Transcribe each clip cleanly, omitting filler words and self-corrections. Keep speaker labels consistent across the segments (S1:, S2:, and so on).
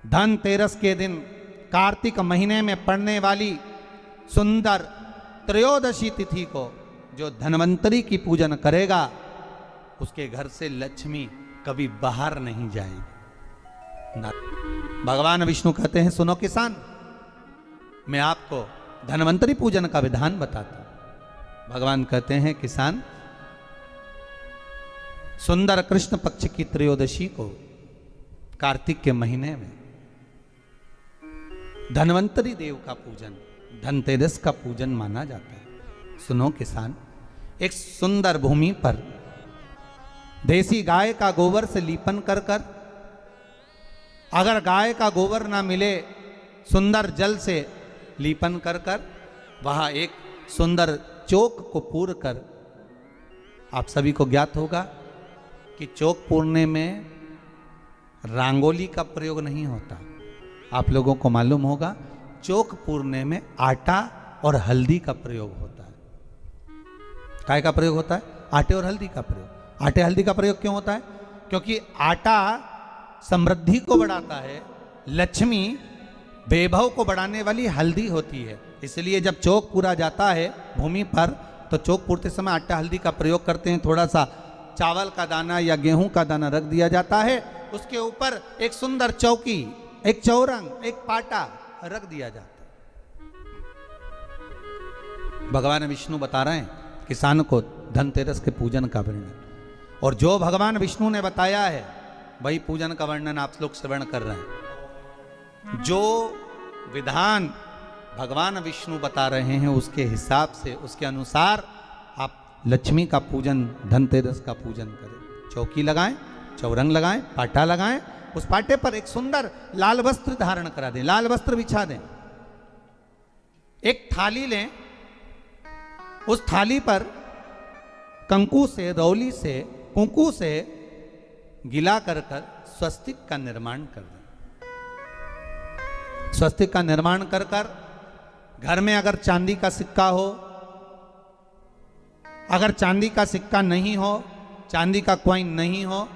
S1: धनतेरस के दिन कार्तिक महीने में पड़ने वाली सुंदर त्रयोदशी तिथि को जो धन्वंतरी की पूजन करेगा उसके घर से लक्ष्मी कभी बाहर नहीं जाएगी। भगवान विष्णु कहते हैं, सुनो किसान, मैं आपको धन्वंतरी पूजन का विधान बताता हूं। भगवान कहते हैं, किसान, सुंदर कृष्ण पक्ष की त्रयोदशी को कार्तिक के महीने में धन्वंतरी देव का पूजन, धनतेरस का पूजन माना जाता है। सुनो किसान, एक सुंदर भूमि पर देसी गाय का गोबर से लीपन कर कर, अगर गाय का गोबर ना मिले, सुंदर जल से लीपन कर कर वहां एक सुंदर चौक को पूर कर, आप सभी को ज्ञात होगा कि चौक पूरने में रंगोली का प्रयोग नहीं होता। आप लोगों को मालूम होगा चौक पूरने में आटा और हल्दी का प्रयोग होता है। काय का प्रयोग होता है? आटे और हल्दी का प्रयोग। आटे हल्दी का प्रयोग क्यों होता है? क्योंकि आटा समृद्धि को बढ़ाता है, लक्ष्मी वैभव को बढ़ाने वाली हल्दी होती है। इसलिए जब चौक पूरा जाता है भूमि पर तो चौक पूरते समय आटा हल्दी का प्रयोग करते हैं। थोड़ा सा चावल का दाना या गेहूं का दाना रख दिया जाता है, उसके ऊपर एक सुंदर चौकी, एक चौरंग, एक पाटा रख दिया जाता है। भगवान विष्णु बता रहे हैं किसान को धनतेरस के पूजन का वर्णन, और जो भगवान विष्णु ने बताया है वही पूजन का वर्णन आप लोग श्रवण कर रहे हैं। जो विधान भगवान विष्णु बता रहे हैं उसके हिसाब से, उसके अनुसार आप लक्ष्मी का पूजन, धनतेरस का पूजन करें। चौकी लगाएं, चौरंग लगाएं, पाटा लगाएं, उस पाटे पर एक सुंदर लाल वस्त्र धारण करा दें, लाल वस्त्र बिछा दें। एक थाली लें, उस थाली पर कंकु से, रौली से, कुंकू से गिला कर कर स्वस्तिक का निर्माण कर दें। स्वस्तिक का निर्माण कर कर घर में अगर चांदी का सिक्का हो, अगर चांदी का सिक्का नहीं हो, चांदी का कॉइन नहीं हो,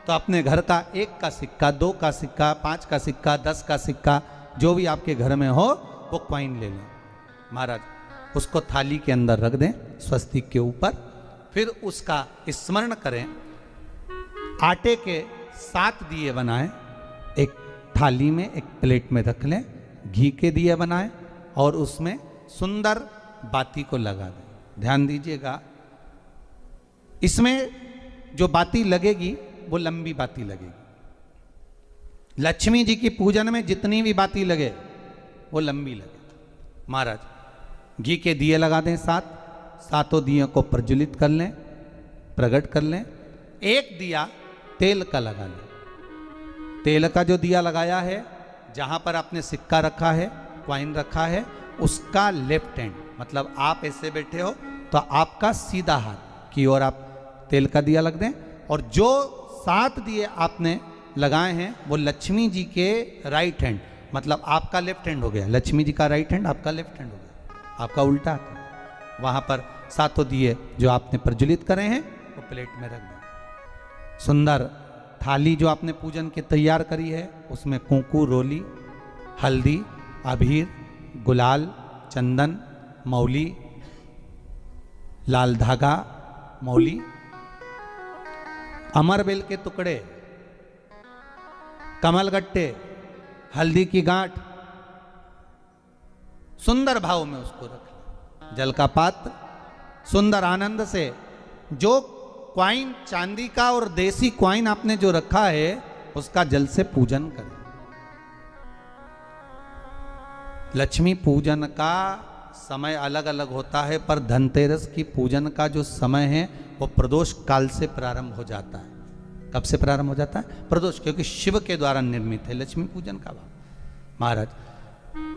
S1: तो अपने घर का 1 का सिक्का, 2 का सिक्का, 5 का सिक्का, 10 का सिक्का, जो भी आपके घर में हो वो कॉइन ले लें महाराज, उसको थाली के अंदर रख दें स्वस्तिक के ऊपर। फिर उसका स्मरण करें, आटे के 7 दिए बनाएं, एक थाली में, एक प्लेट में रख लें, घी के दिए बनाएं और उसमें सुंदर बाती को लगा दें। ध्यान दीजिएगा, इसमें जो बाती लगेगी वो लंबी बाती लगेगी। लक्ष्मी जी की पूजन में जितनी भी बाती लगे वो लंबी लगे। महाराज घी के दिए लगा दें 7, सातों दियों को प्रज्वलित कर लें, प्रकट कर लें। एक दिया तेल का लगा लें। तेल का जो दिया लगाया है, जहां पर आपने सिक्का रखा है, कॉइन रखा है, उसका लेफ्ट हैंड, मतलब आप ऐसे बैठे हो तो आपका सीधा हाथ की ओर आप तेल का दिया लग दें। और जो 7 दिए आपने लगाए हैं वो लक्ष्मी जी के राइट हैंड, मतलब आपका लेफ्ट हैंड हो गया, लक्ष्मी जी का राइट हैंड, आपका लेफ्ट हैंड हो गया, आपका उल्टा हाथ। वहां पर 7 दिए जो आपने प्रज्वलित करे हैं वो प्लेट में रख दें। सुंदर थाली जो आपने पूजन की तैयार करी है उसमें कुंकू, रोली, हल्दी, अबीर, गुलाल, चंदन, मौली, लाल धागा, मौली, अमरबेल के टुकड़े, कमलगट्टे, हल्दी की गांठ, सुंदर भाव में उसको रख। जल का पात्र सुंदर आनंद से, जो क्वाइन चांदी का और देसी क्वाइन आपने जो रखा है उसका जल से पूजन करें। लक्ष्मी पूजन का समय अलग अलग होता है, पर धनतेरस की पूजन का जो समय है वो प्रदोष काल से प्रारंभ हो जाता है। कब से प्रारंभ हो जाता है? प्रदोष, क्योंकि शिव के द्वारा निर्मित है लक्ष्मी पूजन का भाव। महाराज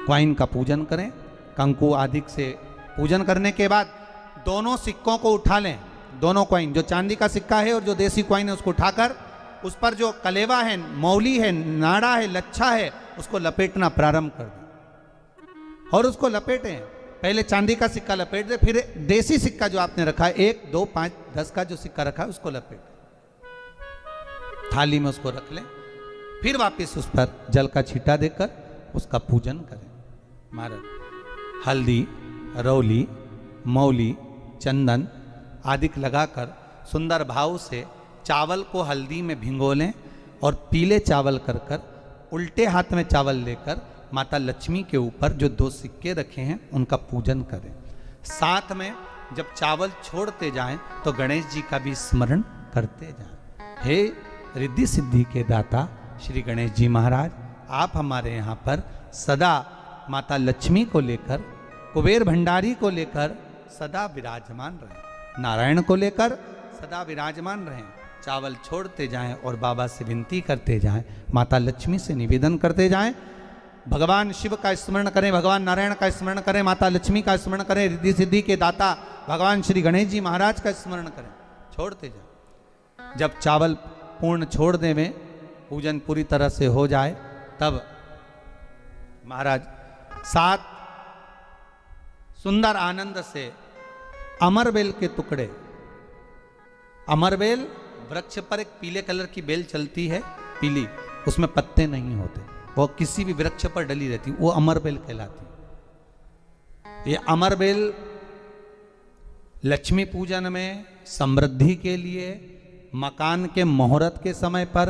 S1: क्वाइन का पूजन करें, कंकु आदि से पूजन करने के बाद दोनों सिक्कों को उठा लें। दोनों क्वाइन, जो चांदी का सिक्का है और जो देसी क्वाइन है, उसको उठाकर उस पर जो कलेवा है, मौली है, नाड़ा है, लच्छा है, उसको लपेटना प्रारंभ कर दें और उसको लपेटें। पहले चांदी का सिक्का लपेट दे, फिर देसी सिक्का जो आपने रखा है 1, 2, 5, 10 का जो सिक्का रखा है उसको लपेट, थाली में उसको रख लें। फिर वापस उस पर जल का छींटा देकर उसका पूजन करें। महाराज हल्दी, रौली, मौली, चंदन आदि लगाकर सुंदर भाव से चावल को हल्दी में भिगो लें और पीले चावल कर उल्टे हाथ में चावल लेकर माता लक्ष्मी के ऊपर जो 2 सिक्के रखे हैं उनका पूजन करें। साथ में जब चावल छोड़ते जाएं तो गणेश जी का भी स्मरण करते जाएं। हे रिद्धि सिद्धि के दाता श्री गणेश जी महाराज, आप हमारे यहाँ पर सदा माता लक्ष्मी को लेकर, कुबेर भंडारी को लेकर सदा विराजमान रहें, नारायण को लेकर सदा विराजमान रहें। चावल छोड़ते जाएं और बाबा से विनती करते जाएं, माता लक्ष्मी से निवेदन करते जाएं। भगवान शिव का स्मरण करें, भगवान नारायण का स्मरण करें, माता लक्ष्मी का स्मरण करें, रिद्धि सिद्धि के दाता भगवान श्री गणेश जी महाराज का स्मरण करें, छोड़ते जाएं। जब चावल पूर्ण छोड़ देवें, पूजन पूरी तरह से हो जाए, तब महाराज 7 सुंदर आनंद से अमरबेल के टुकड़े, अमरबेल वृक्ष पर एक पीले कलर की बेल चलती है, पीली, उसमें पत्ते नहीं होते, वो किसी भी वृक्ष पर डली रहती, वो अमरबेल कहलाती। ये अमरबेल लक्ष्मी पूजन में, समृद्धि के लिए, मकान के मुहूर्त के समय पर,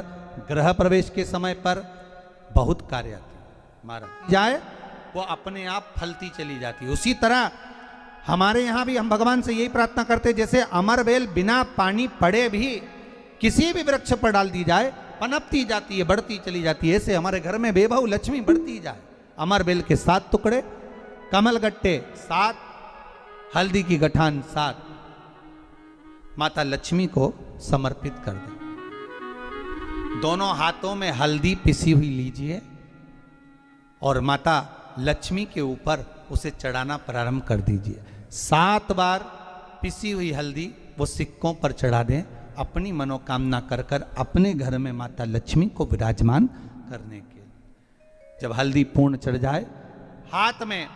S1: गृह प्रवेश के समय पर बहुत कार्य आती है। महाराज जाए वो अपने आप फलती चली जाती है। उसी तरह हमारे यहाँ भी हम भगवान से यही प्रार्थना करते, जैसे अमरबेल बिना पानी पड़े भी किसी भी वृक्ष पर डाल दी जाए, पनपती जाती है, बढ़ती चली जाती है, ऐसे हमारे घर में बेबहू लक्ष्मी बढ़ती जाए। अमरबेल के 7 टुकड़े, कमल गट्टे 7, हल्दी की गठान 7 माता लक्ष्मी को समर्पित कर दें। दोनों हाथों में हल्दी पिसी हुई लीजिए और माता लक्ष्मी के ऊपर उसे चढ़ाना प्रारंभ कर दीजिए। 7 बार पिसी हुई हल्दी वो सिक्कों पर चढ़ा दें, अपनी मनोकामना कर कर अपने घर में माता लक्ष्मी को विराजमान करने के लिए। जब हल्दी पूर्ण चढ़ जाए, हाथ में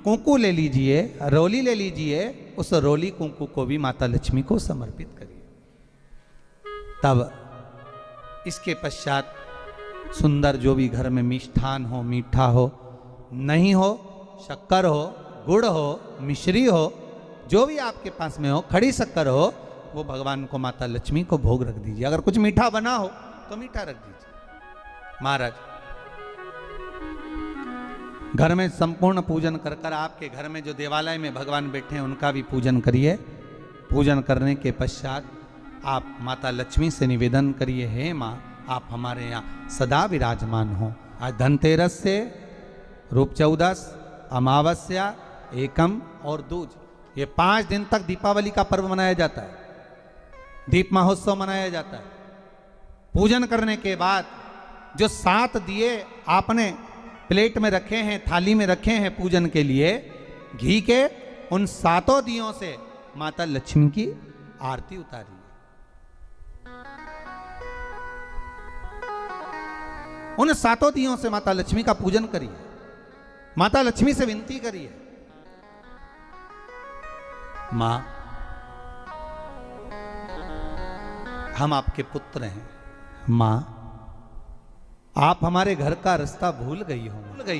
S1: कुंकू ले लीजिए, रोली ले लीजिए, उस रोली कुंकू को भी माता लक्ष्मी को समर्पित करिए। तब इसके पश्चात सुंदर जो भी घर में मिष्ठान हो, मीठा हो, नहीं हो, शक्कर हो, गुड़ हो, मिश्री हो, जो भी आपके पास में हो, खड़ी शक्कर हो, वो भगवान को, माता लक्ष्मी को भोग रख दीजिए। अगर कुछ मीठा बना हो तो मीठा रख दीजिए। महाराज घर में संपूर्ण पूजन कर कर आपके घर में जो देवालय में भगवान बैठे हैं उनका भी पूजन करिए। पूजन करने के पश्चात आप माता लक्ष्मी से निवेदन करिए, हे माँ आप हमारे यहाँ सदा विराजमान हो। आज धनतेरस से रूप चौदस, अमावस्या, एकम और दूज, ये 5 दिन तक दीपावली का पर्व मनाया जाता है, दीप महोत्सव मनाया जाता है। पूजन करने के बाद जो 7 दिए आपने प्लेट में रखे हैं, थाली में रखे हैं पूजन के लिए, घी के, उन 7 दियों से माता लक्ष्मी की आरती उतारिए। उन 7 दियों से माता लक्ष्मी का पूजन करिए, माता लक्ष्मी से विनती करिए, मां हम आपके पुत्र हैं, मां आप हमारे घर का रास्ता भूल गई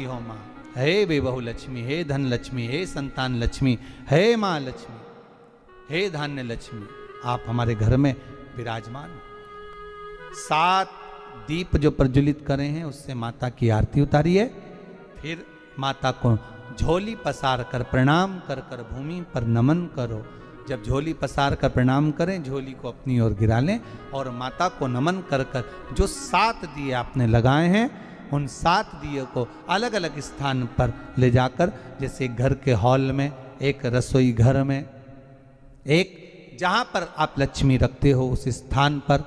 S1: हो मां। हे बेबहू लक्ष्मी, हे धन लक्ष्मी, हे संतान लक्ष्मी, हे मां लक्ष्मी, हे धान्य लक्ष्मी, आप हमारे घर में विराजमान। 7 दीप जो प्रज्वलित करे हैं उससे माता की आरती उतारिए। फिर माता को झोली पसार कर प्रणाम कर कर भूमि पर नमन करो। जब झोली पसार कर प्रणाम करें, झोली को अपनी ओर गिरा लें और माता को नमन कर कर जो 7 दिए आपने लगाए हैं, उन 7 दिए को अलग अलग स्थान पर ले जाकर, जैसे घर के हॉल में, एक रसोई घर में, एक जहाँ पर आप लक्ष्मी रखते हो उस स्थान पर,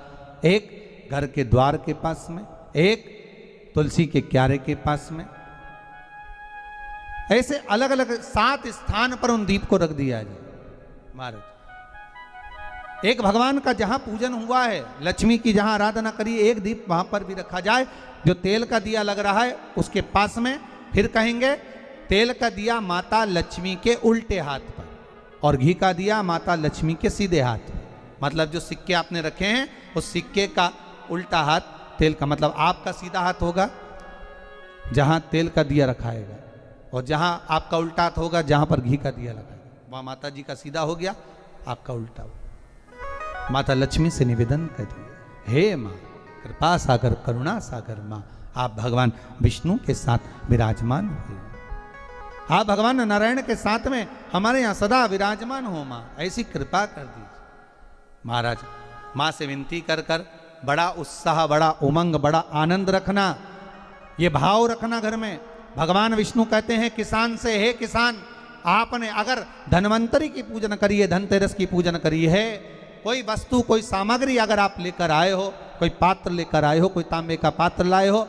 S1: एक घर के द्वार के पास में, एक तुलसी के क्यारे के पास में, ऐसे अलग अलग 7 स्थान पर उन दीप को रख दिया जाए। महाराज एक भगवान का जहां पूजन हुआ है, लक्ष्मी की जहां आराधना करी, एक दीप वहां पर भी रखा जाए। जो तेल का दिया लग रहा है उसके पास में, फिर कहेंगे तेल का दिया माता लक्ष्मी के उल्टे हाथ पर और घी का दिया माता लक्ष्मी के सीधे हाथ पर। मतलब जो सिक्के आपने रखे हैं उस सिक्के का उल्टा हाथ तेल का मतलब आपका सीधा हाथ होगा जहाँ तेल का दिया रखाएगा, और जहाँ आपका उल्टा हाथ होगा जहाँ पर घी का दिया लगाएगा। वहाँ माता जी का सीधा हो गया, आपका उल्टा हो। माता लक्ष्मी से निवेदन करिए, हे माँ कृपा सागर करुणा सागर माँ, आप भगवान विष्णु के साथ विराजमान हुए, आप भगवान नारायण के साथ में हमारे यहाँ सदा विराजमान हो माँ, ऐसी कृपा कर दीजिए। महाराज माँ से विनती कर कर बड़ा उत्साह, बड़ा उमंग, बड़ा आनंद रखना, ये भाव रखना घर में। भगवान विष्णु कहते हैं किसान से, हे किसान आपने अगर धन्वंतरी की पूजन करी है, धनतेरस की पूजन करी है, कोई वस्तु कोई सामग्री अगर आप लेकर आए हो, कोई पात्र लेकर आए हो, कोई तांबे का पात्र लाए हो,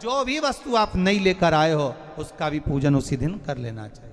S1: जो भी वस्तु आप नहीं लेकर आए हो उसका भी पूजन उसी दिन कर लेना चाहिए।